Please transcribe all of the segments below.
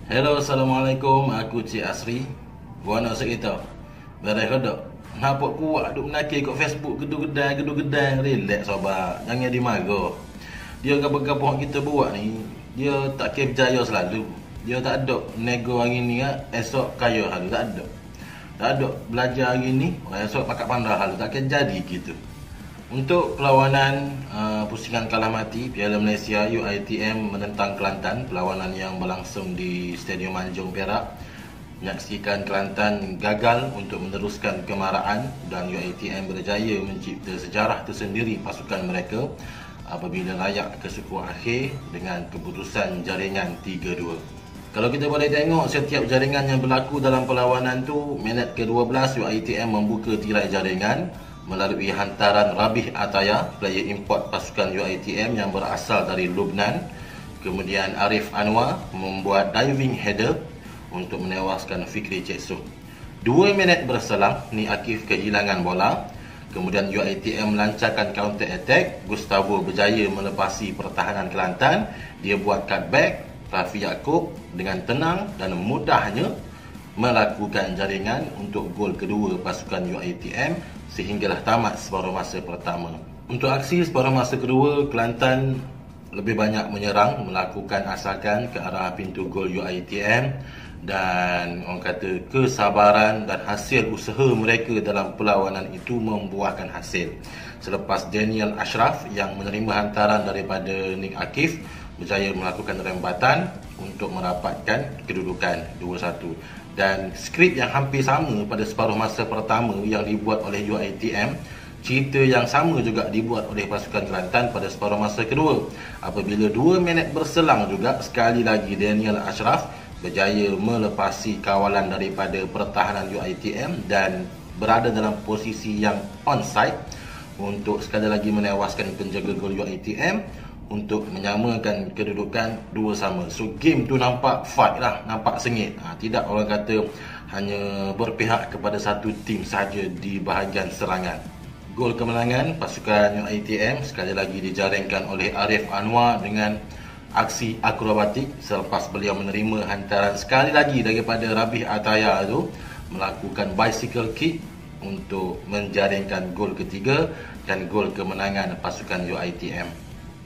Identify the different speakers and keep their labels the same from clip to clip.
Speaker 1: Hello, Assalamualaikum. Aku Cik Asri. Gua nak cerita. Beres kodok. Nampak kuat duk menakir kat Facebook gedung-gedang. Relax sobat. Jangan dimarah. Dia gapo-gapo kita buat ni, dia tak kira berjaya selalu. Dia tak ada nego hari ni esok kaya hari tak ada. Tak ada belajar hari ni, esok pakat pandai hal tak akan jadi gitu. Untuk perlawanan pusingan kalah mati Piala Malaysia UiTM menentang Kelantan, perlawanan yang berlangsung di Stadium Anjung Perak, menyaksikan Kelantan gagal untuk meneruskan kemarahan dan UiTM berjaya mencipta sejarah tersendiri pasukan mereka apabila layak ke suku akhir dengan keputusan jaringan 3-2. Kalau kita boleh tengok setiap jaringan yang berlaku dalam perlawanan tu, minit ke-12 UiTM membuka tirai jaringan melalui hantaran Rabih Ataya, player import pasukan UiTM yang berasal dari Lubnan. Kemudian Arif Anwar membuat diving header untuk menewaskan Fikri Cekso. 2 minit berselang, Ni Akif kehilangan bola. Kemudian UiTM melancarkan counter attack. Gustavo berjaya melepasi pertahanan Kelantan. Dia buat cutback. Rafi Yaakob dengan tenang dan mudahnya melakukan jaringan untuk gol kedua pasukan UiTM sehinggalah tamat separuh masa pertama. Untuk aksi separuh masa kedua, Kelantan lebih banyak menyerang, melakukan asakan ke arah pintu gol UiTM dan orang kata kesabaran dan hasil usaha mereka dalam perlawanan itu membuahkan hasil. Selepas Daniel Ashraf yang menerima hantaran daripada Nick Akif berjaya melakukan rembatan untuk merapatkan kedudukan 2-1. Dan skrip yang hampir sama pada separuh masa pertama yang dibuat oleh UiTM, cerita yang sama juga dibuat oleh pasukan Kelantan pada separuh masa kedua. Apabila 2 minit berselang juga, sekali lagi Daniel Ashraf berjaya melepasi kawalan daripada pertahanan UiTM dan berada dalam posisi yang onside untuk sekali lagi menewaskan penjaga gol UiTM untuk menyamakan kedudukan 2-2. So game tu nampak fight lah, nampak sengit. Tidak orang kata hanya berpihak kepada satu tim saja di bahagian serangan. Gol kemenangan pasukan UiTM sekali lagi dijaringkan oleh Arif Anwar dengan aksi akrobatik selepas beliau menerima hantaran sekali lagi daripada Rabih Ataya itu melakukan bicycle kick untuk menjaringkan gol ketiga dan gol kemenangan pasukan UiTM.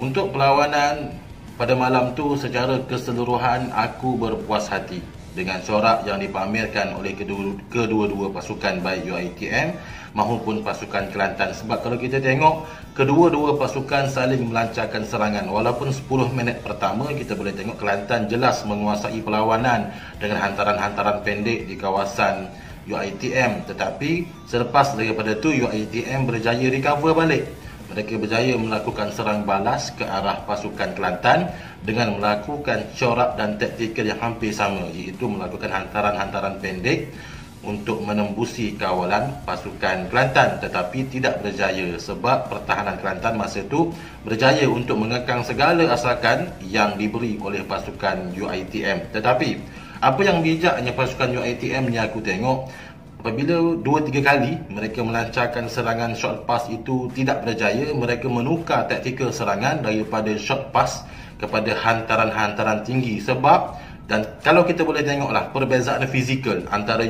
Speaker 1: Untuk perlawanan pada malam tu secara keseluruhan aku berpuas hati dengan corak yang dipamerkan oleh kedua-dua pasukan baik UiTM maupun pasukan Kelantan. Sebab kalau kita tengok kedua-dua pasukan saling melancarkan serangan. Walaupun 10 minit pertama kita boleh tengok Kelantan jelas menguasai perlawanan dengan hantaran-hantaran pendek di kawasan UiTM, tetapi selepas daripada tu UiTM berjaya recover balik. Mereka berjaya melakukan serang balas ke arah pasukan Kelantan dengan melakukan corak dan taktikal yang hampir sama, iaitu melakukan hantaran-hantaran pendek untuk menembusi kawalan pasukan Kelantan, tetapi tidak berjaya sebab pertahanan Kelantan masa itu berjaya untuk mengekang segala asakan yang diberi oleh pasukan UiTM. Tetapi apa yang bijaknya pasukan UiTM ni aku tengok, apabila 2-3 kali mereka melancarkan serangan short pass itu tidak berjaya, mereka menukar taktikal serangan daripada short pass kepada hantaran-hantaran tinggi. Sebab, dan kalau kita boleh tengoklah perbezaan fizikal antara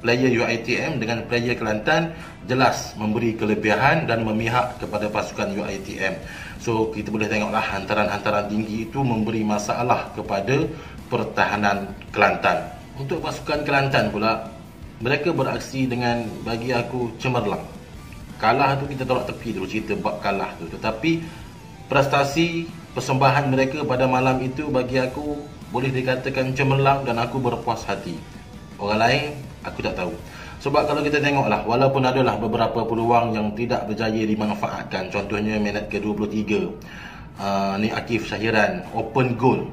Speaker 1: player UiTM dengan player Kelantan jelas memberi kelebihan dan memihak kepada pasukan UiTM. So kita boleh tengoklah hantaran-hantaran tinggi itu memberi masalah kepada pertahanan Kelantan. Untuk pasukan Kelantan pula, mereka beraksi dengan bagi aku cemerlang. Kalah tu kita tolak tepi dulu cerita bab kalah tu, tetapi prestasi persembahan mereka pada malam itu bagi aku boleh dikatakan cemerlang dan aku berpuas hati. Orang lain aku tak tahu. Sebab kalau kita tengoklah, walaupun adalah beberapa peluang yang tidak berjaya dimanfaatkan, contohnya minit ke-23 Ni Akif Syahiran open goal,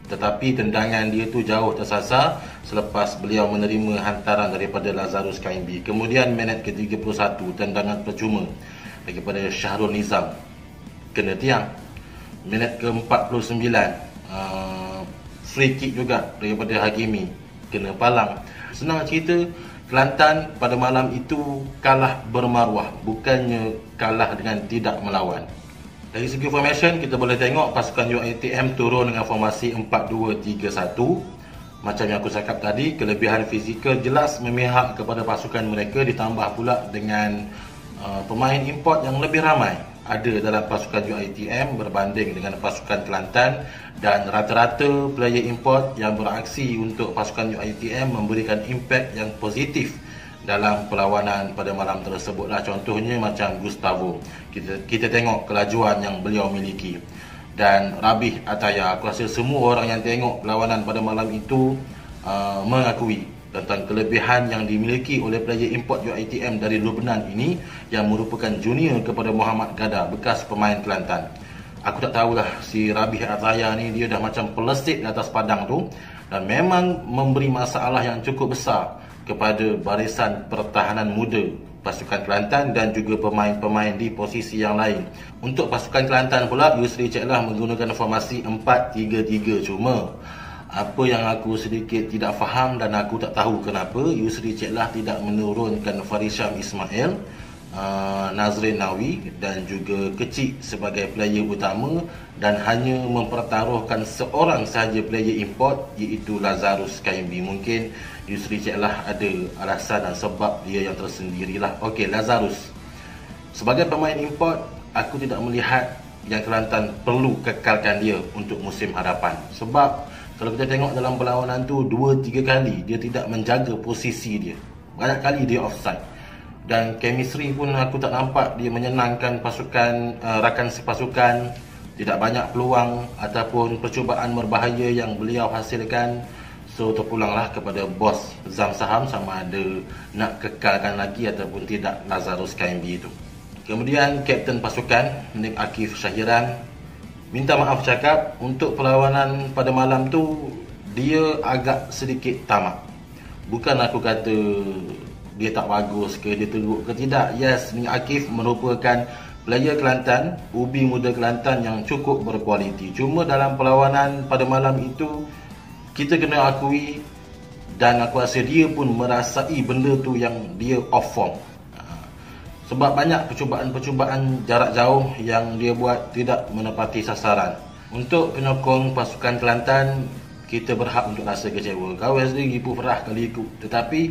Speaker 1: tetapi tendangan dia tu jauh tersasar selepas beliau menerima hantaran daripada Lazarus Kaimbi. Kemudian minit ke-31 tendangan percuma daripada Syahrul Nizam kena tiang. Minit ke-49 free kick juga daripada Hakimi kena palang. Senang cerita, Kelantan pada malam itu kalah bermaruah, bukannya kalah dengan tidak melawan. Dari segi formation kita boleh tengok pasukan UiTM turun dengan formasi 4-2-3-1 Macam yang aku cakap tadi, kelebihan fizikal jelas memihak kepada pasukan mereka, ditambah pula dengan pemain import yang lebih ramai ada dalam pasukan UiTM berbanding dengan pasukan Kelantan, dan rata-rata player import yang beraksi untuk pasukan UiTM memberikan impak yang positif dalam perlawanan pada malam tersebutlah. Contohnya macam Gustavo, kita tengok kelajuan yang beliau miliki. Dan Rabih Ataya, aku rasa semua orang yang tengok perlawanan pada malam itu mengakui tentang kelebihan yang dimiliki oleh player import UiTM dari Lubnan ini, yang merupakan junior kepada Muhammad Gada, bekas pemain Kelantan. Aku tak tahulah, si Rabih Ataya ni dia dah macam pelesit di atas padang tu, dan memang memberi masalah yang cukup besar kepada barisan pertahanan muda pasukan Kelantan dan juga pemain-pemain di posisi yang lain. Untuk pasukan Kelantan pula, Yusri Ceklah menggunakan formasi 4-3-3. Cuma apa yang aku sedikit tidak faham dan aku tak tahu kenapa Yusri Ceklah tidak menurunkan Farisham Ismail, Nazrin Nawi dan juga Kecik sebagai player utama, dan hanya mempertaruhkan seorang sahaja player import, iaitu Lazarus Kaimbi. Mungkin Yusri Ceklah ada alasan dan sebab dia yang tersendirilah. Okey, Lazarus sebagai pemain import, aku tidak melihat yang Kelantan perlu kekalkan dia untuk musim hadapan. Sebab kalau kita tengok dalam perlawanan tu 2-3 kali dia tidak menjaga posisi dia. Banyak kali dia offside. Dan chemistry pun aku tak nampak dia menyenangkan pasukan, rakan sepasukan. Tidak banyak peluang ataupun percubaan berbahaya yang beliau hasilkan. So terpulanglah kepada bos Zam Saham sama ada nak kekalkan lagi ataupun tidak Lazarus KMB itu. Kemudian kapten pasukan Nik Akif Syahiran minta maaf cakap untuk perlawanan pada malam tu dia agak sedikit tamak. Bukan aku kata dia tak bagus ke, dia teruk ke, tidak. Yes, Nik Akif merupakan player Kelantan, ubi muda Kelantan yang cukup berkualiti. Cuma dalam perlawanan pada malam itu kita kena akui, dan aku rasa dia pun merasai benda tu yang dia off form. Sebab banyak percubaan-percubaan jarak jauh yang dia buat tidak menepati sasaran. Untuk penyokong pasukan Kelantan, kita berhak untuk rasa kecewa. Kawan sendiri pun perah kali ikut. Tetapi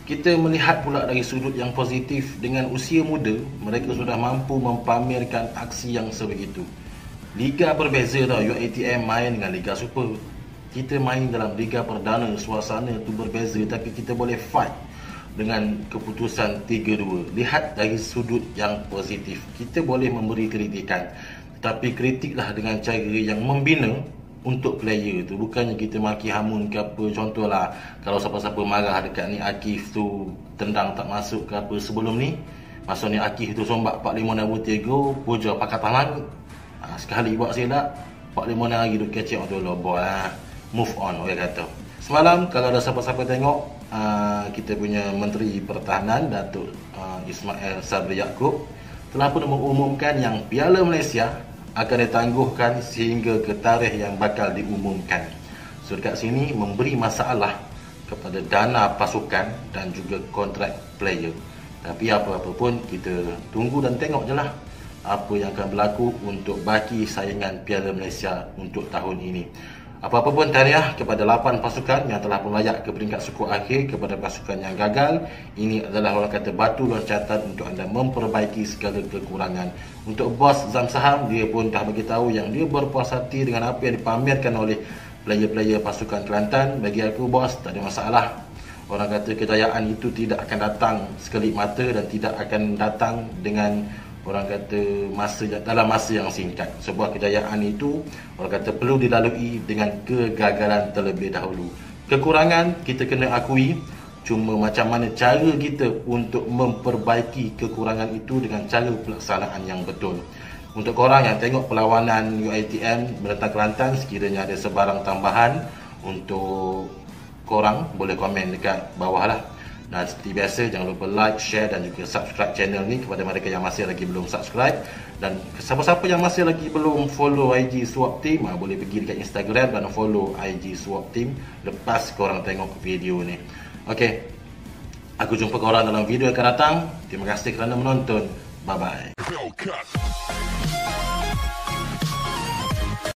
Speaker 1: kita melihat pula dari sudut yang positif, dengan usia muda mereka sudah mampu mempamerkan aksi yang sebegitu. Liga berbeza tau, UiTM main dengan Liga Super. Kita main dalam Liga Perdana, suasana tu berbeza, tapi kita boleh fight dengan keputusan 3-2. Lihat dari sudut yang positif. Kita boleh memberi kritikan, tapi kritiklah dengan cara yang membina untuk player tu. Bukannya kita maki hamun ke apa. Contohlah, kalau siapa-siapa marah dekat ni Akif tu tendang tak masuk ke apa sebelum ni, masa ni Akif tu sombak 45 63 puja pakai tangan. Sekali buat silap 45 lagi duk kecek tu lah, boy move on orang kata. Semalam kalau ada siapa-siapa tengok, kita punya Menteri Pertahanan Datuk Ismail Sabri Yaakob telah pun mengumumkan yang Piala Malaysia akan ditangguhkan sehingga ke tarikh yang bakal diumumkan. So dekat sini memberi masalah kepada dana pasukan dan juga kontrak player. Tapi apa-apa pun kita tunggu dan tengok je lah apa yang akan berlaku untuk baki saingan Piala Malaysia untuk tahun ini. Apa-apa pun tahniah kepada 8 pasukan yang telah pun layak ke peringkat suku akhir. Kepada pasukan yang gagal, ini adalah orang kata batu loncatan untuk anda memperbaiki segala kekurangan. Untuk bos Zam Saham, dia pun dah bagi tahu yang dia berpuas hati dengan apa yang dipamerkan oleh player-player pasukan Kelantan. Bagi aku bos, tak ada masalah. Orang kata kejayaan itu tidak akan datang sekelip mata dan tidak akan datang dengan orang kata dalam masa yang singkat. Sebuah kejayaan itu orang kata perlu dilalui dengan kegagalan terlebih dahulu. Kekurangan kita kena akui, cuma macam mana cara kita untuk memperbaiki kekurangan itu dengan cara pelaksanaan yang betul. Untuk korang yang tengok perlawanan UiTM menentang Kelantan, sekiranya ada sebarang tambahan untuk korang, boleh komen dekat bawah lah. Dan seperti biasa, jangan lupa like, share dan juga subscribe channel ni kepada mereka yang masih lagi belum subscribe. Dan siapa-siapa yang masih lagi belum follow IG Swap Team, boleh pergi dekat Instagram dan follow IG Swap Team lepas korang tengok video ni. Okay, aku jumpa korang dalam video yang akan datang. Terima kasih kerana menonton. Bye-bye.